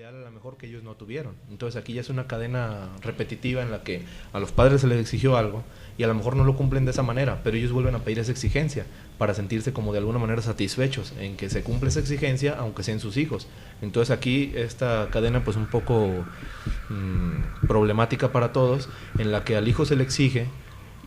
ideal a lo mejor que ellos no tuvieron. Entonces aquí ya es una cadena repetitiva en la que a los padres se les exigió algo y a lo mejor no lo cumplen de esa manera, pero ellos vuelven a pedir esa exigencia para sentirse como de alguna manera satisfechos en que se cumple esa exigencia aunque sean sus hijos. Entonces aquí esta cadena pues un poco problemática para todos, en la que al hijo se le exige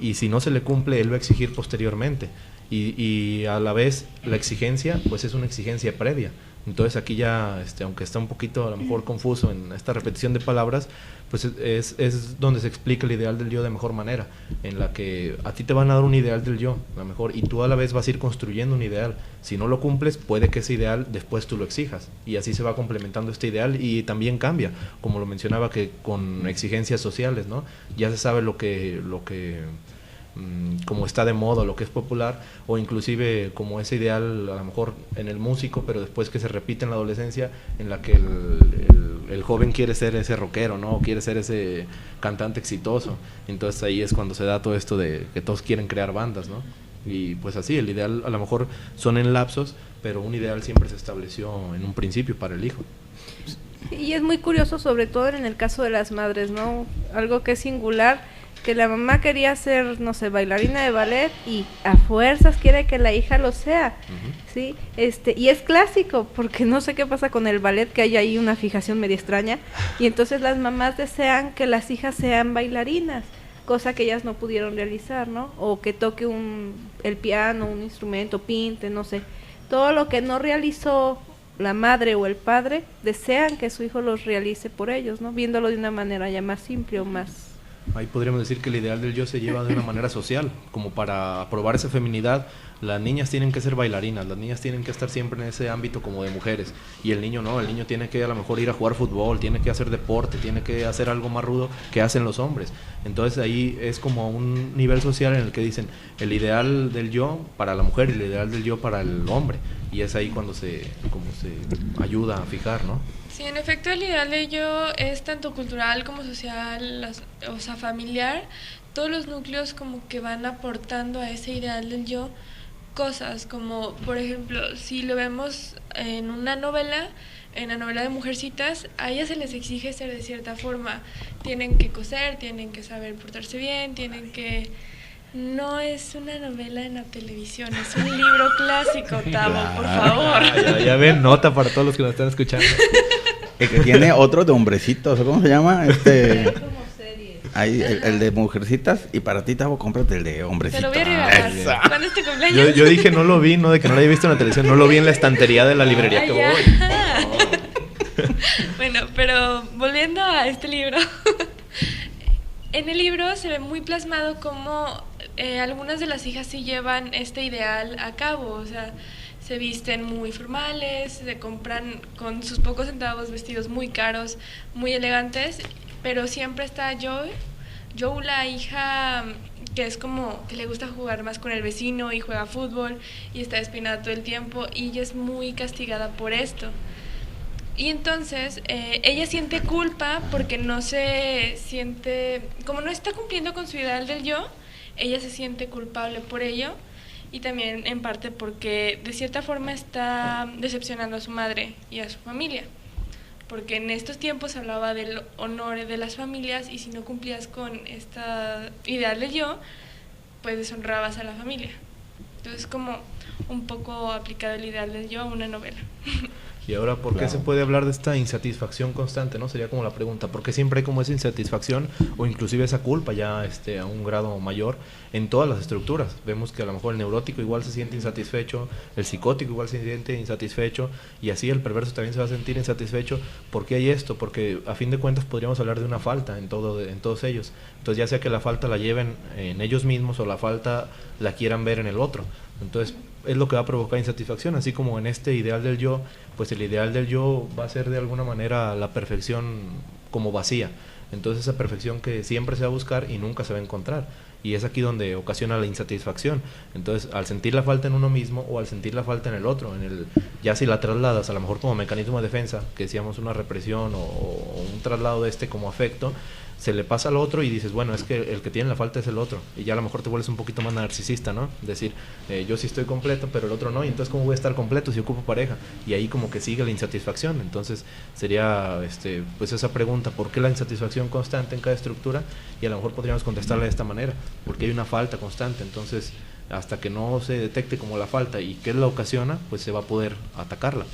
y si no se le cumple él va a exigir posteriormente y a la vez la exigencia pues es una exigencia previa. Entonces aquí ya, aunque está un poquito a lo mejor confuso en esta repetición de palabras, pues es donde se explica el ideal del yo de mejor manera, en la que a ti te van a dar un ideal del yo, a lo mejor, y tú a la vez vas a ir construyendo un ideal. Si no lo cumples, puede que ese ideal después tú lo exijas, y así se va complementando este ideal y también cambia, como lo mencionaba, que con exigencias sociales, ¿no? Ya se sabe lo que como está de moda, lo que es popular, o inclusive como ese ideal a lo mejor en el músico, pero después que se repite en la adolescencia, en la que el joven quiere ser ese rockero, ¿no? O quiere ser ese cantante exitoso. Entonces ahí es cuando se da todo esto de que todos quieren crear bandas, ¿no? Y pues así, el ideal a lo mejor son en lapsos, pero un ideal siempre se estableció en un principio para el hijo. Y es muy curioso, sobre todo en el caso de las madres, ¿no? Algo que es singular, que la mamá quería ser, no sé, bailarina de ballet y a fuerzas quiere que la hija lo sea, ¿sí? Y es clásico, porque no sé qué pasa con el ballet, que hay ahí una fijación medio extraña, y entonces las mamás desean que las hijas sean bailarinas, cosa que ellas no pudieron realizar, ¿no? O que toque el piano, un instrumento, pinte, no sé. Todo lo que no realizó la madre o el padre, desean que su hijo los realice por ellos, ¿no? Viéndolo de una manera ya más simple o más... Ahí podríamos decir que el ideal del yo se lleva de una manera social, como para aprobar esa feminidad. Las niñas tienen que ser bailarinas, las niñas tienen que estar siempre en ese ámbito como de mujeres, y el niño no, el niño tiene que a lo mejor ir a jugar fútbol, tiene que hacer deporte, tiene que hacer algo más rudo que hacen los hombres. Entonces ahí es como un nivel social en el que dicen el ideal del yo para la mujer y el ideal del yo para el hombre, y es ahí cuando se ayuda a fijar, ¿no? Sí, en efecto, el ideal de yo es tanto cultural como social, o sea, familiar. Todos los núcleos como que van aportando a ese ideal del yo cosas, como por ejemplo, si lo vemos en la novela de Mujercitas, a ellas se les exige ser de cierta forma. Tienen que coser, tienen que saber portarse bien, tienen que... No es una novela en la televisión, es un libro clásico, Tavo, por favor. Ya ven, nota para todos los que nos están escuchando. El que tiene otro de hombrecitos, ¿cómo se llama? Ahí, el de Mujercitas, y para ti, Tavo, cómprate el de Hombrecitos. Te lo voy a regalar. ¿Cuándo es tu cumpleaños? Yo dije, no lo vi, no de que no lo haya visto en la televisión, no lo vi en la estantería de la librería que voy. Bueno, pero volviendo a este libro, en el libro se ve muy plasmado cómo algunas de las hijas sí llevan este ideal a cabo, o sea, se visten muy formales, se compran con sus pocos centavos vestidos muy caros, muy elegantes, pero siempre está Joe, la hija que es como que le gusta jugar más con el vecino y juega fútbol y está despeinada todo el tiempo, y ella es muy castigada por esto. Y entonces ella siente culpa porque no se siente, como no está cumpliendo con su ideal del yo, ella se siente culpable por ello, y también en parte porque de cierta forma está decepcionando a su madre y a su familia, porque en estos tiempos se hablaba del honor de las familias, y si no cumplías con esta ideal del yo, pues deshonrabas a la familia. Entonces como un poco aplicado el ideal del yo a una novela. Y ahora, ¿por qué se puede hablar de esta insatisfacción constante, no? Sería como la pregunta, ¿por qué siempre hay como esa insatisfacción o inclusive esa culpa ya a un grado mayor en todas las estructuras? Vemos que a lo mejor el neurótico igual se siente insatisfecho, el psicótico igual se siente insatisfecho, y así el perverso también se va a sentir insatisfecho. ¿Por qué hay esto? Porque a fin de cuentas podríamos hablar de una falta en todos ellos. Entonces ya sea que la falta la lleven en ellos mismos o la falta la quieran ver en el otro. Entonces es lo que va a provocar insatisfacción, así como en este ideal del yo, pues el ideal del yo va a ser de alguna manera la perfección como vacía. Entonces esa perfección que siempre se va a buscar y nunca se va a encontrar, y es aquí donde ocasiona la insatisfacción. Entonces al sentir la falta en uno mismo o al sentir la falta en el otro, ya si la trasladas a lo mejor como mecanismo de defensa, que decíamos una represión o un traslado de como afecto, se le pasa al otro y dices, bueno, es que el que tiene la falta es el otro, y ya a lo mejor te vuelves un poquito más narcisista, ¿no? Decir, yo sí estoy completo, pero el otro no, y entonces ¿cómo voy a estar completo si ocupo pareja? Y ahí como que sigue la insatisfacción. Entonces sería pues esa pregunta, ¿por qué la insatisfacción constante en cada estructura? Y a lo mejor podríamos contestarla de esta manera, porque hay una falta constante. Entonces hasta que no se detecte como la falta y qué la ocasiona, pues se va a poder atacarla.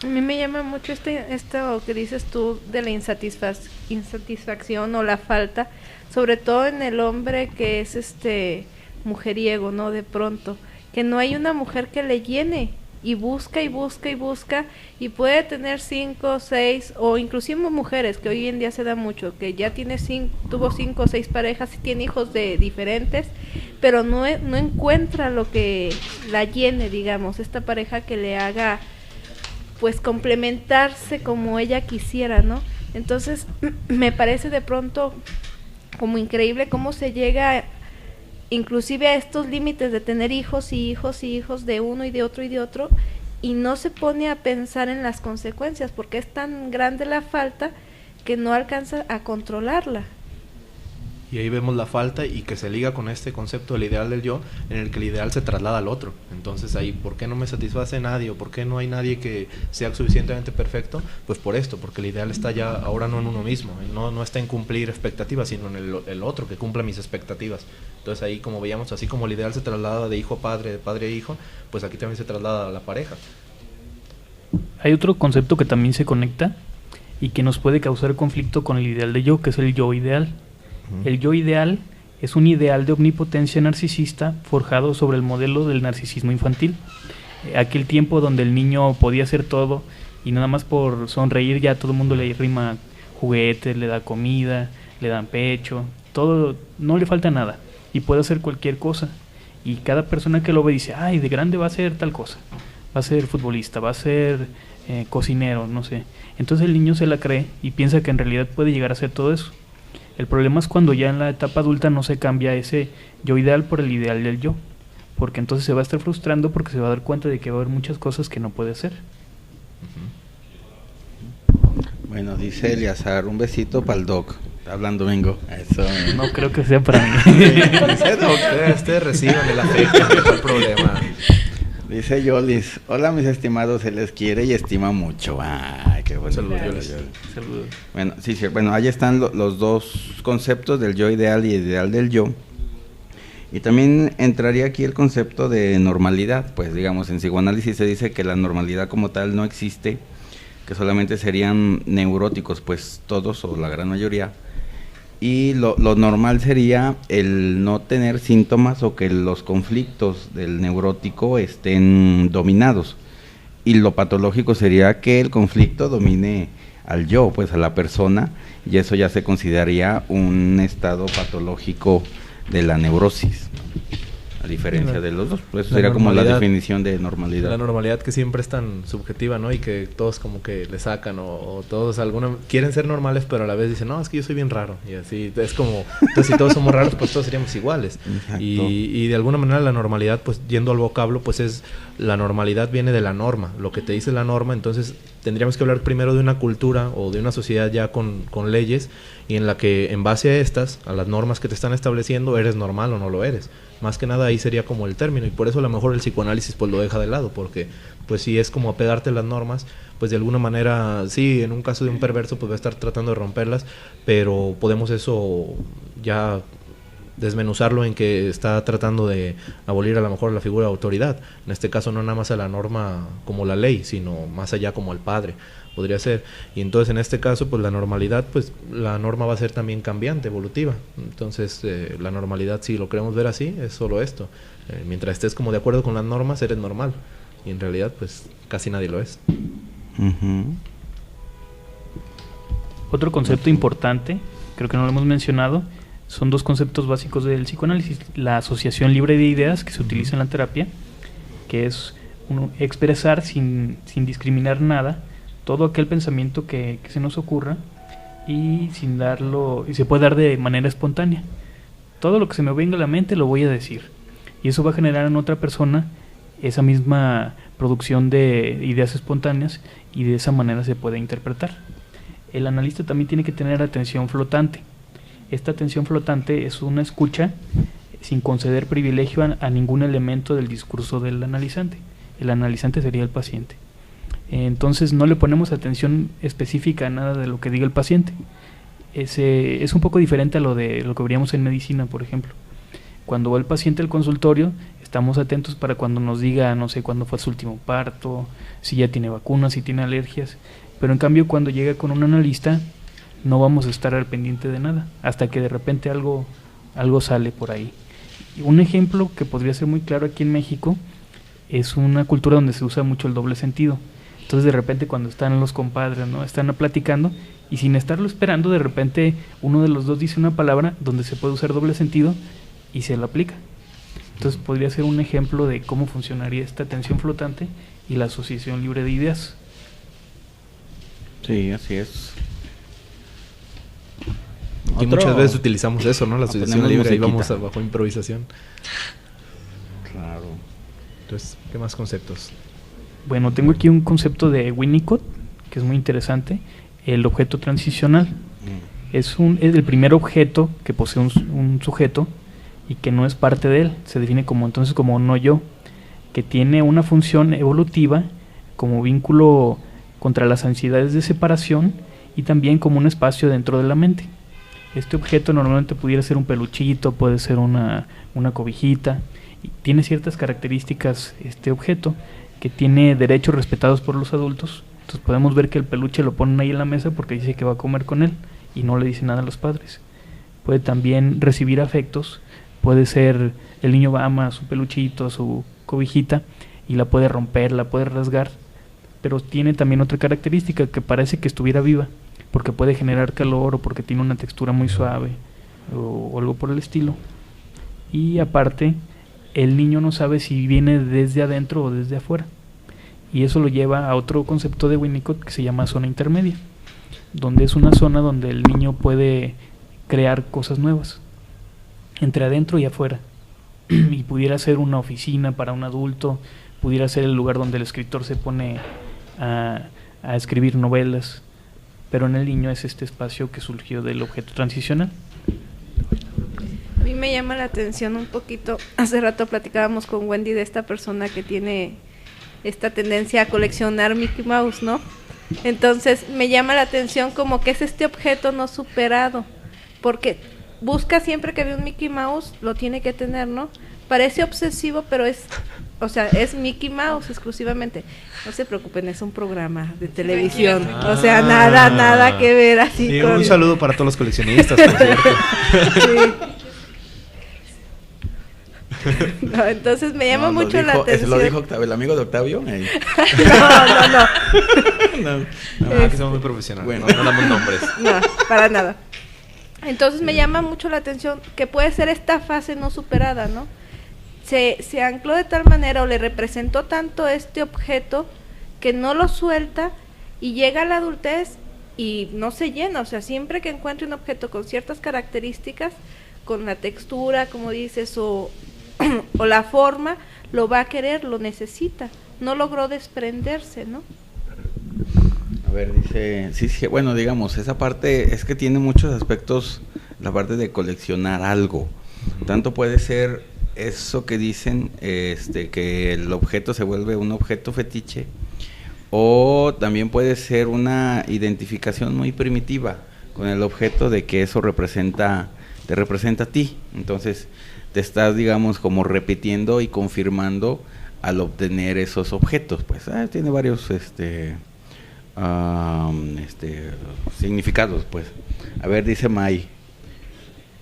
A mí me llama mucho esto que dices tú de la insatisfacción o la falta, sobre todo en el hombre que es mujeriego, ¿no? De pronto, que no hay una mujer que le llene, y busca y busca y busca, y puede tener 5, 6, o inclusive mujeres, que hoy en día se da mucho, que ya tuvo 5 o 6 parejas y tiene hijos de diferentes, pero no encuentra lo que la llene, digamos, esta pareja que le haga pues complementarse como ella quisiera, ¿no? Entonces me parece de pronto como increíble cómo se llega inclusive a estos límites de tener hijos y hijos y hijos de uno y de otro y de otro, y no se pone a pensar en las consecuencias, porque es tan grande la falta que no alcanza a controlarla. Y ahí vemos la falta, y que se liga con este concepto del ideal del yo, en el que el ideal se traslada al otro. Entonces ahí, ¿por qué no me satisface nadie? ¿O por qué no hay nadie que sea suficientemente perfecto? Pues por esto, porque el ideal está ya ahora no en uno mismo, no está en cumplir expectativas, sino en el otro, que cumpla mis expectativas. Entonces ahí, como veíamos, así como el ideal se traslada de hijo a padre, de padre a hijo, pues aquí también se traslada a la pareja. Hay otro concepto que también se conecta y que nos puede causar conflicto con el ideal de yo, que es el yo ideal. El yo ideal es un ideal de omnipotencia narcisista forjado sobre el modelo del narcisismo infantil. Aquel tiempo donde el niño podía hacer todo y nada más por sonreír ya todo el mundo le rima juguetes, le da comida, le dan pecho, todo, no le falta nada y puede hacer cualquier cosa. Y cada persona que lo ve dice, ay, de grande va a ser tal cosa, va a ser futbolista, va a ser cocinero, no sé. Entonces el niño se la cree y piensa que en realidad puede llegar a hacer todo eso. El problema es cuando ya en la etapa adulta no se cambia ese yo ideal por el ideal del yo, porque entonces se va a estar frustrando porque se va a dar cuenta de que va a haber muchas cosas que no puede hacer. Bueno, dice Eliazar, un besito para el doc. Está hablando Domingo. Eso. No creo que sea para mí. Dice doc, reciban el afecto, no hay problema. Dice Yolis, hola mis estimados, se les quiere y estima mucho. Ay, qué bueno. Saludos, Yolis. Saludos. Bueno, sí, bueno, ahí están los dos conceptos del yo ideal y ideal del yo. Y también entraría aquí el concepto de normalidad. Pues digamos, en psicoanálisis se dice que la normalidad como tal no existe, que solamente serían neuróticos, pues todos o la gran mayoría. Y lo normal sería el no tener síntomas o que los conflictos del neurótico estén dominados. Y lo patológico sería que el conflicto domine al yo, pues a la persona, y eso ya se consideraría un estado patológico de la neurosis. A diferencia de los dos, pues eso sería como la definición de normalidad. La normalidad que siempre es tan subjetiva, ¿no? Y que todos como que le sacan o todos quieren ser normales, pero a la vez dicen, no, es que yo soy bien raro. Y así, es como, entonces si todos somos raros, pues todos seríamos iguales. Y de alguna manera la normalidad, pues yendo al vocablo, pues la normalidad viene de la norma, lo que te dice la norma. Entonces tendríamos que hablar primero de una cultura o de una sociedad ya con leyes, y en la que en base a estas, a las normas que te están estableciendo, eres normal o no lo eres. Más que nada ahí sería como el término, y por eso a lo mejor el psicoanálisis pues lo deja de lado, porque pues si es como apegarte a las normas, pues de alguna manera, sí, en un caso de un perverso pues va a estar tratando de romperlas, pero podemos eso ya desmenuzarlo en que está tratando de abolir a lo mejor la figura de autoridad. En este caso no nada más a la norma como la ley, sino más allá como al padre, podría ser. Y entonces en este caso pues la normalidad, pues la norma va a ser también cambiante, evolutiva. Entonces la normalidad, si lo queremos ver así, es solo esto. Mientras estés como de acuerdo con las normas, eres normal, y en realidad pues casi nadie lo es. Otro concepto importante, creo que no lo hemos mencionado, son dos conceptos básicos del psicoanálisis: la asociación libre de ideas, que se utiliza en la terapia, que es expresar sin discriminar nada todo aquel pensamiento que se nos ocurra, y sin darlo, y se puede dar de manera espontánea. Todo lo que se me venga a la mente lo voy a decir, y eso va a generar en otra persona esa misma producción de ideas espontáneas, y de esa manera se puede interpretar. El analista también tiene que tener atención flotante, Esta atención flotante es una escucha sin conceder privilegio a ningún elemento del discurso del analizante. El analizante sería el paciente. Entonces no le ponemos atención específica a nada de lo que diga el paciente. Es un poco diferente a lo que veríamos en medicina, por ejemplo. Cuando va el paciente al consultorio, estamos atentos para cuando nos diga, no sé, cuándo fue su último parto, si ya tiene vacunas, si tiene alergias. Pero en cambio, cuando llega con un analista, no vamos a estar al pendiente de nada, hasta que de repente algo sale por ahí. Un ejemplo que podría ser muy claro aquí en México es una cultura donde se usa mucho el doble sentido. Entonces de repente cuando están los compadres, ¿no?, están platicando y sin estarlo esperando, de repente uno de los dos dice una palabra donde se puede usar doble sentido y se la aplica. Entonces podría ser un ejemplo de cómo funcionaría esta atención flotante y la asociación libre de ideas. Sí, así es. Y muchas veces utilizamos eso, ¿no? La asociación libre y vamos bajo improvisación. Claro. Entonces, ¿qué más conceptos? Bueno, tengo aquí un concepto de Winnicott que es muy interesante, el objeto transicional. Es el primer objeto que posee un sujeto y que no es parte de él, se define entonces como no yo, que tiene una función evolutiva como vínculo contra las ansiedades de separación y también como un espacio dentro de la mente. Este objeto normalmente pudiera ser un peluchito, puede ser una cobijita, y tiene ciertas características este objeto, que tiene derechos respetados por los adultos. Entonces podemos ver que el peluche lo ponen ahí en la mesa porque dice que va a comer con él y no le dice nada a los padres. Puede también recibir afectos, puede ser, el niño ama su peluchito, su cobijita, y la puede romper, la puede rasgar, pero tiene también otra característica, que parece que estuviera viva, porque puede generar calor o porque tiene una textura muy suave o algo por el estilo. Y aparte, el niño no sabe si viene desde adentro o desde afuera, y eso lo lleva a otro concepto de Winnicott que se llama zona intermedia, donde es una zona donde el niño puede crear cosas nuevas entre adentro y afuera, y pudiera ser una oficina para un adulto, pudiera ser el lugar donde el escritor se pone a escribir novelas, pero en el niño es este espacio que surgió del objeto transicional. A mí me llama la atención un poquito, hace rato platicábamos con Wendy de esta persona que tiene esta tendencia a coleccionar Mickey Mouse, ¿no? Entonces me llama la atención como que es este objeto no superado, porque busca siempre que ve un Mickey Mouse, lo tiene que tener, ¿no? Parece obsesivo, pero es Mickey Mouse exclusivamente. No se preocupen, es un programa de televisión, o sea, nada que ver así sí, con... Un saludo para todos los coleccionistas, por cierto. Sí. No, entonces me llama mucho la atención. ¿Lo dijo Octavio, el amigo de Octavio? No. Que somos muy profesionales. Bueno, no damos nombres. No, para nada. Entonces me llama mucho la atención que puede ser esta fase no superada, ¿no? Se ancló de tal manera o le representó tanto este objeto que no lo suelta y llega a la adultez y no se llena. O sea, siempre que encuentre un objeto con ciertas características, con la textura, como dices, o la forma, lo va a querer, lo necesita. No logró desprenderse, ¿no? A ver, dice, sí, bueno, digamos, esa parte es que tiene muchos aspectos, la parte de coleccionar algo. Tanto puede ser eso que dicen, que el objeto se vuelve un objeto fetiche, o también puede ser una identificación muy primitiva con el objeto de que eso te representa a ti. Entonces te estás, digamos, como repitiendo y confirmando al obtener esos objetos. Pues tiene varios significados, pues. A ver, dice May,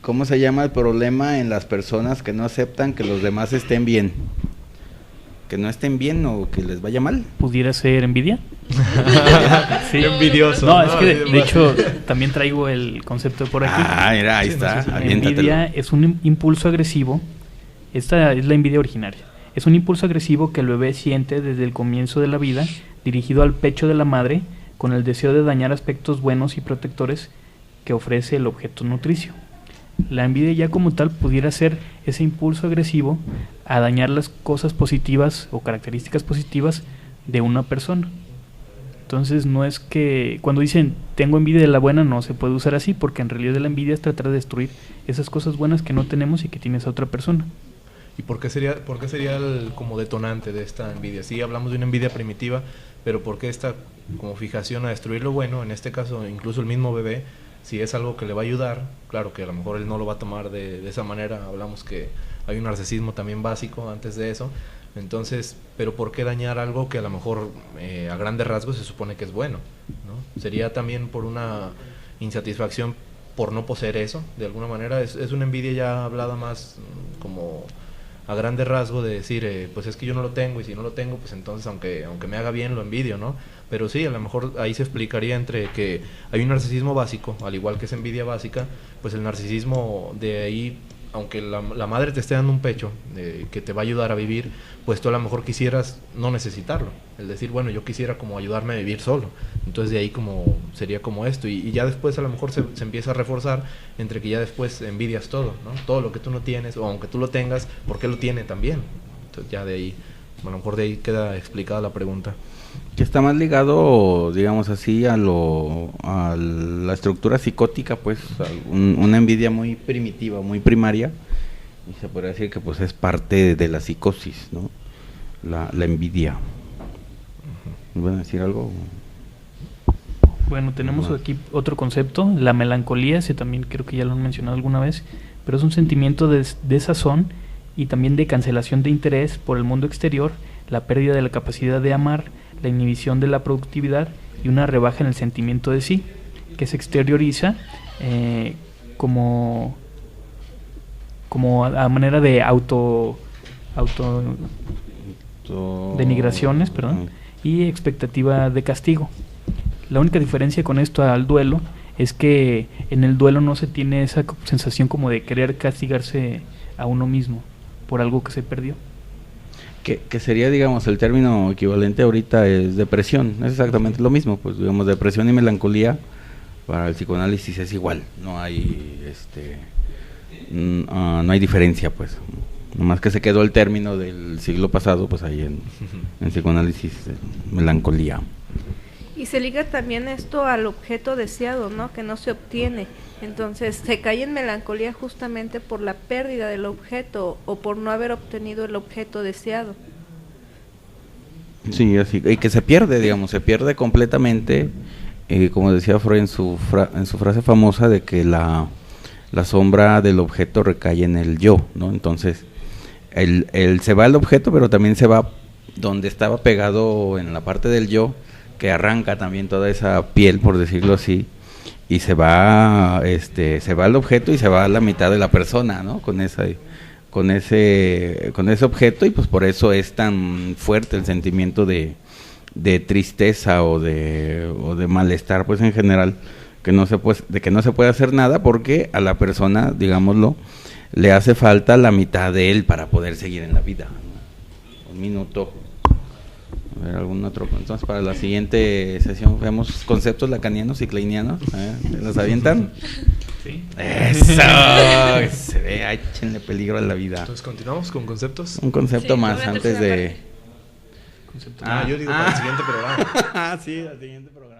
¿cómo se llama el problema en las personas que no aceptan que los demás estén bien? ¿Que no estén bien o que les vaya mal? ¿Pudiera ser envidia? Sí. Envidioso. No, es que de hecho también traigo el concepto por aquí. Mira, ahí está. Envidia es un impulso agresivo. Esta es la envidia originaria. Es un impulso agresivo que el bebé siente desde el comienzo de la vida, dirigido al pecho de la madre, con el deseo de dañar aspectos buenos y protectores que ofrece el objeto nutricio. La envidia ya como tal pudiera ser ese impulso agresivo a dañar las cosas positivas o características positivas de una persona. Entonces no es que cuando dicen tengo envidia de la buena, no se puede usar así, porque en realidad la envidia es tratar de destruir esas cosas buenas que no tenemos y que tiene esa otra persona. ¿Y por qué sería como detonante de esta envidia? Sí, hablamos de una envidia primitiva, pero ¿por qué esta como fijación a destruir lo bueno? En este caso, incluso el mismo bebé, si es algo que le va a ayudar, claro que a lo mejor él no lo va a tomar de esa manera. Hablamos que hay un narcisismo también básico antes de eso. Entonces, pero ¿por qué dañar algo que a lo mejor a grandes rasgos se supone que es bueno, ¿no? Sería también por una insatisfacción por no poseer eso, de alguna manera. Es una envidia ya hablada más como a grandes rasgos de decir, pues es que yo no lo tengo, y si no lo tengo, pues entonces aunque me haga bien lo envidio, ¿no? Pero sí, a lo mejor ahí se explicaría entre que hay un narcisismo básico, al igual que esa envidia básica, pues el narcisismo de ahí, aunque la madre te esté dando un pecho que te va a ayudar a vivir, pues tú a lo mejor quisieras no necesitarlo, el decir, bueno, yo quisiera como ayudarme a vivir solo. Entonces de ahí como sería como esto, y ya después a lo mejor se empieza a reforzar entre que ya después envidias todo, ¿no? Todo lo que tú no tienes, o aunque tú lo tengas, ¿por qué lo tiene también? Entonces ya de ahí, a lo mejor de ahí queda explicada la pregunta. Que está más ligado, digamos así, a la estructura psicótica, pues, una envidia muy primitiva, muy primaria, y se podría decir que pues es parte de la psicosis, ¿no? La envidia. ¿Van a decir algo? Bueno, tenemos aquí otro concepto, la melancolía, ese también creo que ya lo han mencionado alguna vez, pero es un sentimiento de desazón y también de cancelación de interés por el mundo exterior, la pérdida de la capacidad de amar, la inhibición de la productividad y una rebaja en el sentimiento de sí, que se exterioriza como a manera de auto denigraciones, perdón, y expectativa de castigo. La única diferencia con esto al duelo es que en el duelo no se tiene esa sensación como de querer castigarse a uno mismo por algo que se perdió. Que sería, digamos, el término equivalente ahorita es depresión, es exactamente lo mismo, pues digamos, depresión y melancolía para el psicoanálisis es igual, no hay no hay diferencia, pues, nomás que se quedó el término del siglo pasado, pues ahí en psicoanálisis, melancolía. Y se liga también esto al objeto deseado, ¿no? Que no se obtiene. Entonces se cae en melancolía justamente por la pérdida del objeto o por no haber obtenido el objeto deseado. Sí, así, y que se pierde, digamos, se pierde completamente, como decía Freud en su frase famosa de que la sombra del objeto recae en el yo, ¿no? Entonces, él se va el objeto, pero también se va donde estaba pegado en la parte del yo, que arranca también toda esa piel, por decirlo así, y se va el objeto y se va la mitad de la persona, ¿no? Con ese objeto, y pues por eso es tan fuerte el sentimiento de tristeza o de malestar, pues en general, que no se puede hacer nada, porque a la persona, digámoslo, le hace falta la mitad de él para poder seguir en la vida, ¿no? Un minuto. A ver, algún otro. Entonces, para la siguiente sesión vemos conceptos lacanianos y kleinianos. ¿Se los avientan? Sí. ¡Eso! Se ve, échenle peligro a la vida. Entonces, ¿continuamos con conceptos? Un concepto Sí, más antes de... Yo digo para el siguiente programa. Sí, al siguiente programa.